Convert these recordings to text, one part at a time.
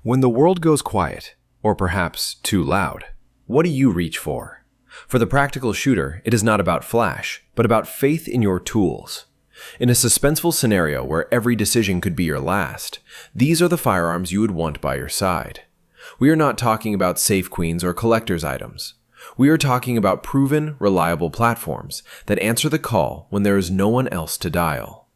When the world goes quiet, or perhaps too loud, what do you reach for? For the practical shooter, it is not about flash, but about faith in your tools. In a suspenseful scenario where every decision could be your last, these are the firearms you would want by your side. We are not talking about safe queens or collector's items. We are talking about proven, reliable platforms that answer the call when there is no one else to dial.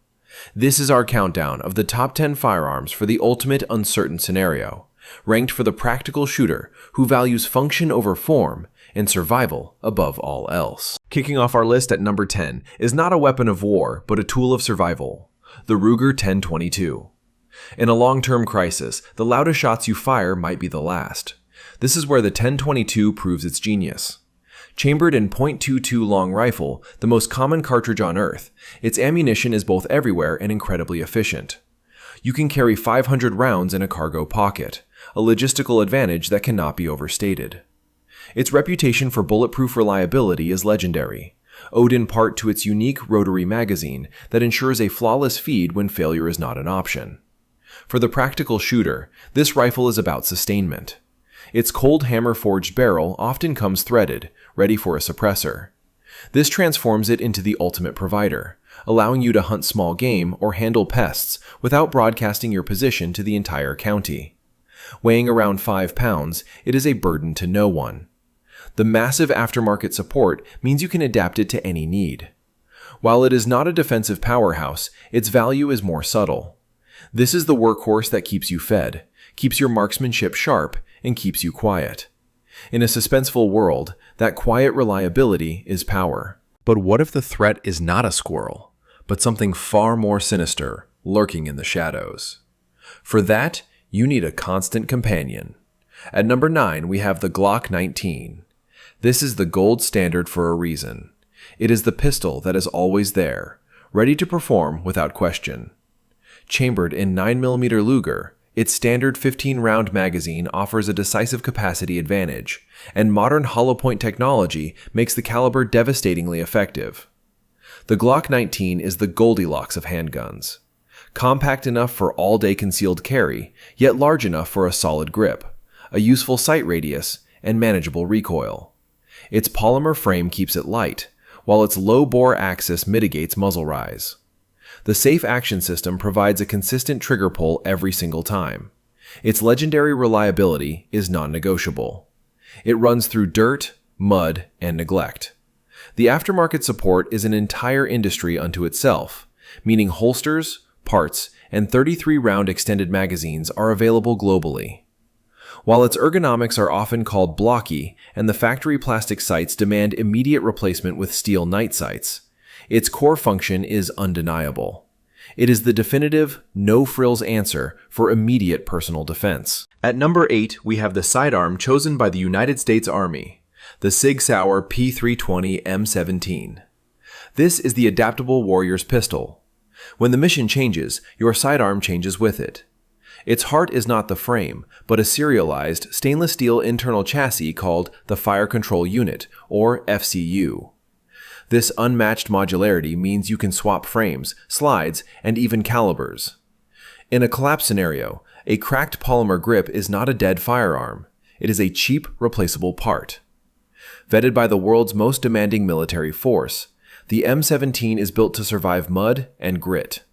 This is our countdown of the top 10 firearms for the ultimate uncertain scenario, ranked for the practical shooter who values function over form and survival above all else. Kicking off our list at number 10 is not a weapon of war, but a tool of survival, the Ruger 1022. In a long-term crisis, the loudest shots you fire might be the last. This is where the 1022 proves its genius. Chambered in .22 long rifle, the most common cartridge on Earth, its ammunition is both everywhere and incredibly efficient. You can carry 500 rounds in a cargo pocket, a logistical advantage that cannot be overstated. Its reputation for bulletproof reliability is legendary, owed in part to its unique rotary magazine that ensures a flawless feed when failure is not an option. For the practical shooter, this rifle is about sustainment. Its cold hammer-forged barrel often comes threaded, ready for a suppressor. This transforms it into the ultimate provider, allowing you to hunt small game or handle pests without broadcasting your position to the entire county. Weighing around 5 pounds, it is a burden to no one. The massive aftermarket support means you can adapt it to any need. While it is not a defensive powerhouse, its value is more subtle. This is the workhorse that keeps you fed, keeps your marksmanship sharp, and keeps you quiet. In a suspenseful world, that quiet reliability is power. But what if the threat is not a squirrel, but something far more sinister, lurking in the shadows? For that, you need a constant companion. At number 9, we have the Glock 19. This is the gold standard for a reason. It is the pistol that is always there, ready to perform without question. Chambered in 9mm Luger, its standard 15-round magazine offers a decisive capacity advantage, and modern hollow-point technology makes the caliber devastatingly effective. The Glock 19 is the Goldilocks of handguns. Compact enough for all-day concealed carry, yet large enough for a solid grip, a useful sight radius, and manageable recoil. Its polymer frame keeps it light, while its low-bore axis mitigates muzzle rise. The safe action system provides a consistent trigger pull every single time. Its legendary reliability is non-negotiable. It runs through dirt, mud, and neglect. The aftermarket support is an entire industry unto itself, meaning holsters, parts, and 33-round extended magazines are available globally. While its ergonomics are often called blocky and the factory plastic sights demand immediate replacement with steel night sights, its core function is undeniable. It is the definitive, no-frills answer for immediate personal defense. At number 8, we have the sidearm chosen by the United States Army, the Sig Sauer P320 M17. This is the adaptable warrior's pistol. When the mission changes, your sidearm changes with it. Its heart is not the frame, but a serialized stainless steel internal chassis called the Fire Control Unit, or FCU. This unmatched modularity means you can swap frames, slides, and even calibers. In a collapse scenario, a cracked polymer grip is not a dead firearm. It is a cheap, replaceable part. Vetted by the world's most demanding military force, the M17 is built to survive mud and grit.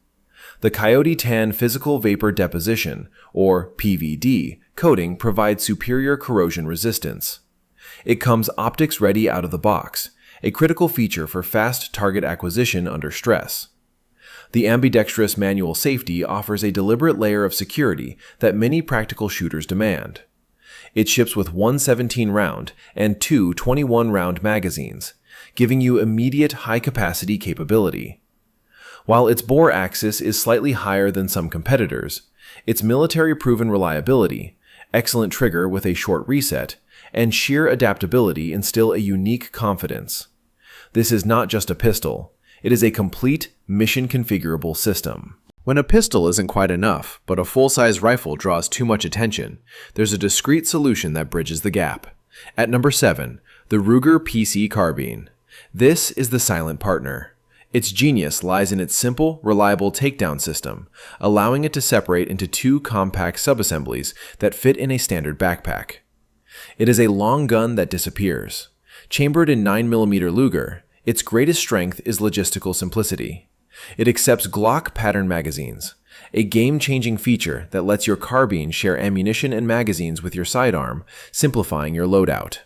The Coyote Tan Physical Vapor Deposition, or PVD, coating provides superior corrosion resistance. It comes optics ready out of the box, a critical feature for fast target acquisition under stress. The ambidextrous manual safety offers a deliberate layer of security that many practical shooters demand. It ships with one 17-round and two 21-round magazines, giving you immediate high-capacity capability. While its bore axis is slightly higher than some competitors, its military-proven reliability, excellent trigger with a short reset, and sheer adaptability instill a unique confidence. This is not just a pistol, it is a complete, mission-configurable system. When a pistol isn't quite enough, but a full-size rifle draws too much attention, there's a discreet solution that bridges the gap. At number 7, the Ruger PC Carbine. This is the silent partner. Its genius lies in its simple, reliable takedown system, allowing it to separate into two compact subassemblies that fit in a standard backpack. It is a long gun that disappears. Chambered in 9mm Luger, its greatest strength is logistical simplicity. It accepts Glock pattern magazines, a game-changing feature that lets your carbine share ammunition and magazines with your sidearm, simplifying your loadout.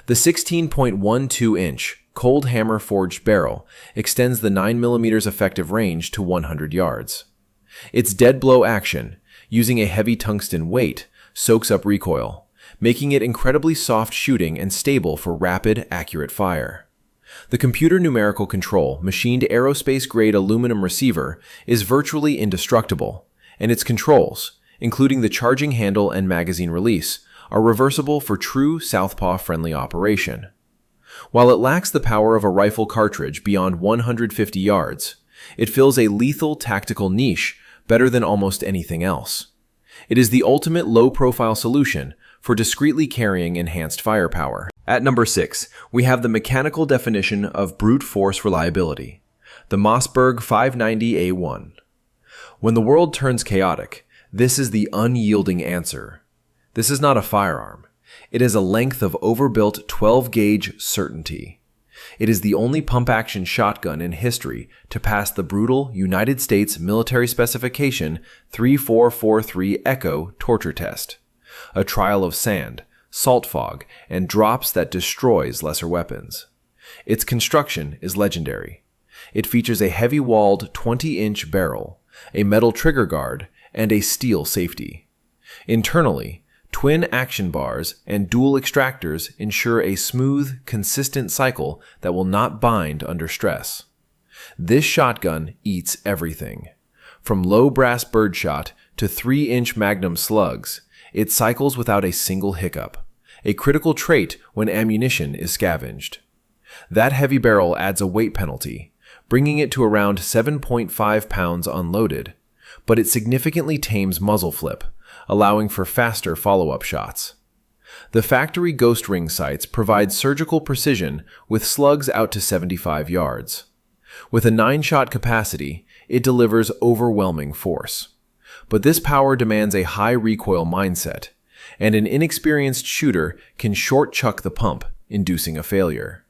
The 16.12-inch cold hammer forged barrel extends the 9mm effective range to 100 yards. Its dead blow action, using a heavy tungsten weight, soaks up recoil, making it incredibly soft shooting and stable for rapid, accurate fire. The computer numerical control, machined aerospace-grade aluminum receiver, is virtually indestructible, and its controls, including the charging handle and magazine release, are reversible for true southpaw-friendly operation. While it lacks the power of a rifle cartridge beyond 150 yards, it fills a lethal tactical niche better than almost anything else. It is the ultimate low-profile solution for discreetly carrying enhanced firepower. At number 6, we have the mechanical definition of brute force reliability, the Mossberg 590A1. When the world turns chaotic, this is the unyielding answer. This is not a firearm. It is a length of overbuilt 12-gauge certainty. It is the only pump-action shotgun in history to pass the brutal United States military specification 3443 Echo torture test, a trial of sand, salt fog, and drops that destroys lesser weapons. Its construction is legendary. It features a heavy-walled 20-inch barrel, a metal trigger guard, and a steel safety. Internally, twin action bars and dual extractors ensure a smooth, consistent cycle that will not bind under stress. This shotgun eats everything. From low brass birdshot to 3-inch Magnum slugs, it cycles without a single hiccup, a critical trait when ammunition is scavenged. That heavy barrel adds a weight penalty, bringing it to around 7.5 pounds unloaded, but it significantly tames muzzle flip, allowing for faster follow-up shots. The factory ghost ring sights provide surgical precision with slugs out to 75 yards. With a 9-shot capacity, it delivers overwhelming force. But this power demands a high recoil mindset, and an inexperienced shooter can short-chuck the pump, inducing a failure.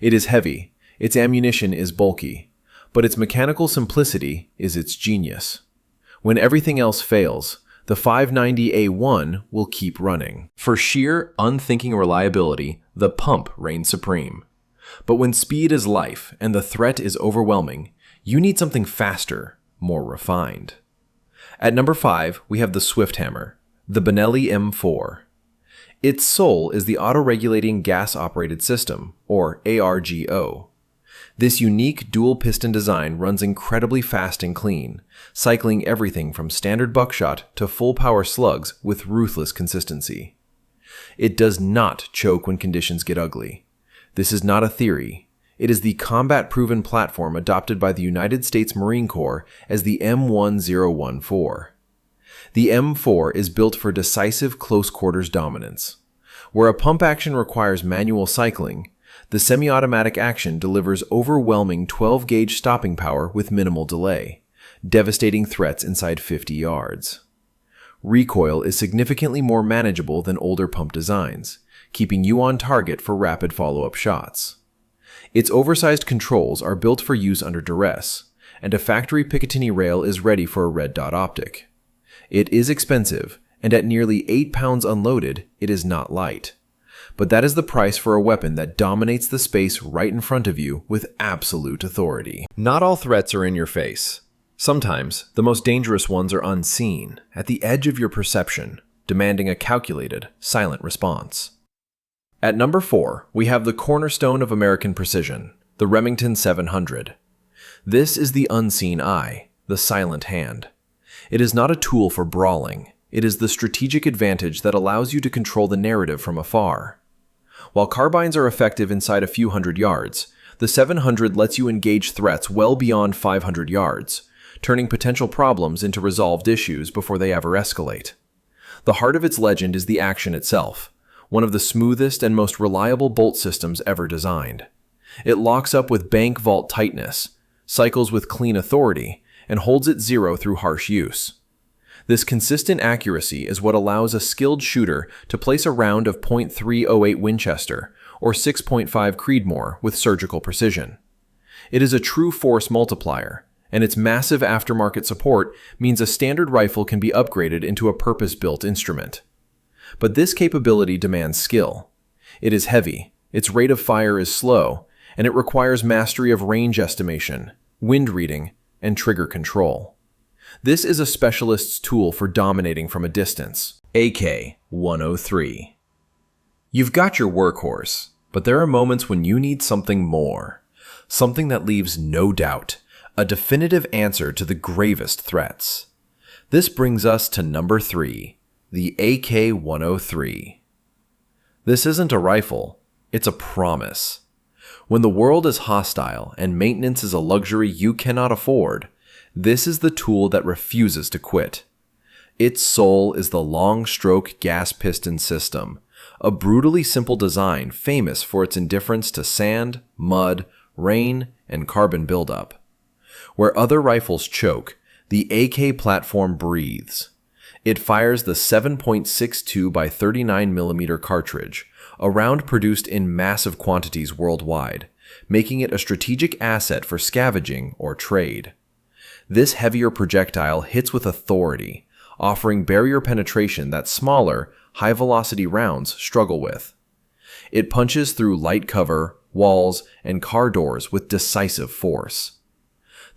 It is heavy, its ammunition is bulky, but its mechanical simplicity is its genius. When everything else fails, the 590A1 will keep running. For sheer, unthinking reliability, the pump reigns supreme. But when speed is life and the threat is overwhelming, you need something faster, more refined. At number 5, we have the Swift Hammer, the Benelli M4. Its soul is the auto-regulating gas-operated system, or ARGO. This unique dual-piston design runs incredibly fast and clean, cycling everything from standard buckshot to full-power slugs with ruthless consistency. It does not choke when conditions get ugly. This is not a theory. It is the combat-proven platform adopted by the United States Marine Corps as the M1014. The M4 is built for decisive close-quarters dominance. Where a pump action requires manual cycling, the semi-automatic action delivers overwhelming 12-gauge stopping power with minimal delay, devastating threats inside 50 yards. Recoil is significantly more manageable than older pump designs, keeping you on target for rapid follow-up shots. Its oversized controls are built for use under duress, and a factory Picatinny rail is ready for a red dot optic. It is expensive, and at nearly 8 pounds unloaded, it is not light. But that is the price for a weapon that dominates the space right in front of you with absolute authority. Not all threats are in your face. Sometimes, the most dangerous ones are unseen, at the edge of your perception, demanding a calculated, silent response. At number 4, we have the cornerstone of American precision, the Remington 700. This is the unseen eye, the silent hand. It is not a tool for brawling. It is the strategic advantage that allows you to control the narrative from afar. While carbines are effective inside a few hundred yards, the 700 lets you engage threats well beyond 500 yards, turning potential problems into resolved issues before they ever escalate. The heart of its legend is the action itself, one of the smoothest and most reliable bolt systems ever designed. It locks up with bank vault tightness, cycles with clean authority, and holds at zero through harsh use. This consistent accuracy is what allows a skilled shooter to place a round of .308 Winchester or 6.5 Creedmoor with surgical precision. It is a true force multiplier, and its massive aftermarket support means a standard rifle can be upgraded into a purpose-built instrument. But this capability demands skill. It is heavy, its rate of fire is slow, and it requires mastery of range estimation, wind reading, and trigger control. This is a specialist's tool for dominating from a distance. AK-103. You've got your workhorse, but there are moments when you need something more. Something that leaves no doubt, a definitive answer to the gravest threats. This brings us to number 3, the AK-103. This isn't a rifle, it's a promise. When the world is hostile and maintenance is a luxury you cannot afford, this is the tool that refuses to quit. Its soul is the long-stroke gas piston system, a brutally simple design famous for its indifference to sand, mud, rain, and carbon buildup. Where other rifles choke, the AK platform breathes. It fires the 7.62 by 39mm cartridge, a round produced in massive quantities worldwide, making it a strategic asset for scavenging or trade. This heavier projectile hits with authority, offering barrier penetration that smaller, high-velocity rounds struggle with. It punches through light cover, walls, and car doors with decisive force.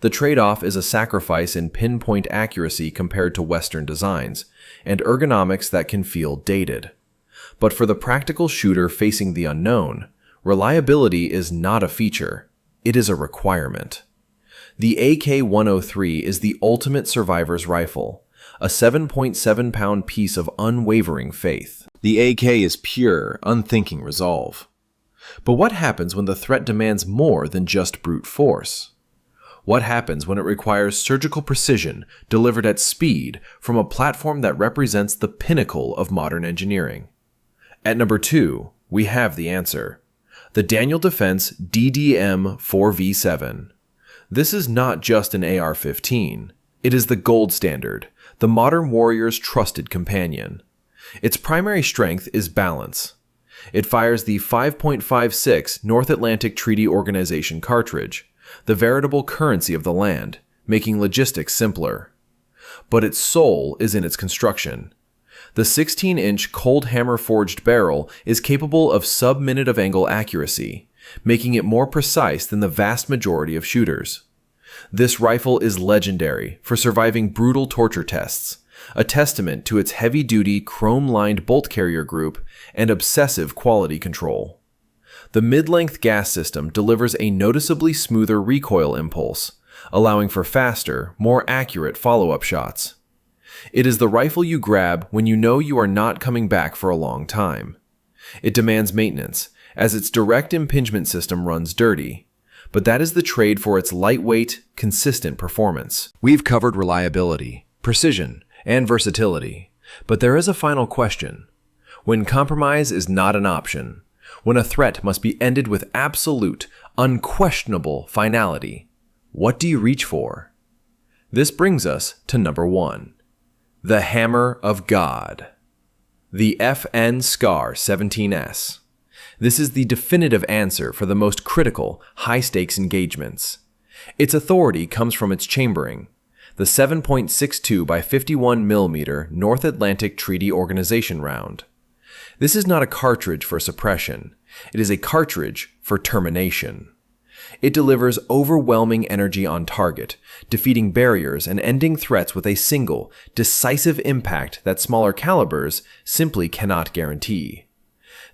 The trade-off is a sacrifice in pinpoint accuracy compared to Western designs, and ergonomics that can feel dated. But for the practical shooter facing the unknown, reliability is not a feature, it is a requirement. The AK-103 is the ultimate survivor's rifle, a 7.7-pound piece of unwavering faith. The AK is pure, unthinking resolve. But what happens when the threat demands more than just brute force? What happens when it requires surgical precision delivered at speed from a platform that represents the pinnacle of modern engineering? At number 2, we have the answer. The Daniel Defense DDM-4V7. This is not just an AR-15. It is the gold standard, the modern warrior's trusted companion. Its primary strength is balance. It fires the 5.56 North Atlantic Treaty Organization cartridge, the veritable currency of the land, making logistics simpler. But its soul is in its construction. The 16-inch cold hammer forged barrel is capable of sub-minute of angle accuracy, making it more precise than the vast majority of shooters. This rifle is legendary for surviving brutal torture tests, a testament to its heavy-duty chrome-lined bolt carrier group and obsessive quality control. The mid-length gas system delivers a noticeably smoother recoil impulse, allowing for faster, more accurate follow-up shots. It is the rifle you grab when you know you are not coming back for a long time. It demands maintenance, as its direct impingement system runs dirty, but that is the trade for its lightweight, consistent performance. We've covered reliability, precision, and versatility, but there is a final question. When compromise is not an option, when a threat must be ended with absolute, unquestionable finality, what do you reach for? This brings us to number 1. The Hammer of God. The FN SCAR 17S. This is the definitive answer for the most critical, high-stakes engagements. Its authority comes from its chambering, the 7.62 by 51mm North Atlantic Treaty Organization round. This is not a cartridge for suppression, it is a cartridge for termination. It delivers overwhelming energy on target, defeating barriers and ending threats with a single, decisive impact that smaller calibers simply cannot guarantee.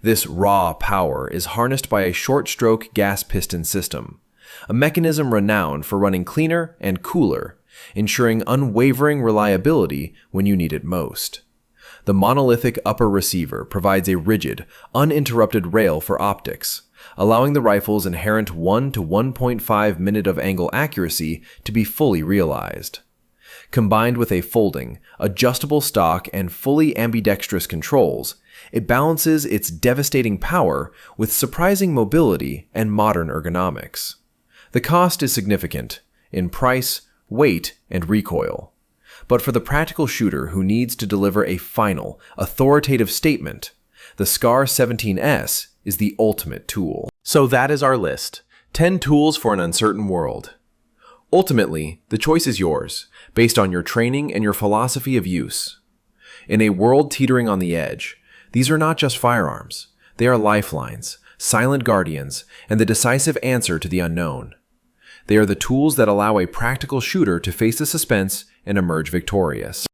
This raw power is harnessed by a short-stroke gas piston system, a mechanism renowned for running cleaner and cooler, ensuring unwavering reliability when you need it most. The monolithic upper receiver provides a rigid, uninterrupted rail for optics, allowing the rifle's inherent 1 to 1.5 minute of angle accuracy to be fully realized. Combined with a folding, adjustable stock and fully ambidextrous controls, it balances its devastating power with surprising mobility and modern ergonomics. The cost is significant in price, weight, and recoil. But for the practical shooter who needs to deliver a final, authoritative statement, the SCAR 17S is the ultimate tool. So that is our list. 10 tools for an uncertain world. Ultimately, the choice is yours, based on your training and your philosophy of use. In a world teetering on the edge, these are not just firearms. They are lifelines, silent guardians, and the decisive answer to the unknown. They are the tools that allow a practical shooter to face the suspense and emerge victorious.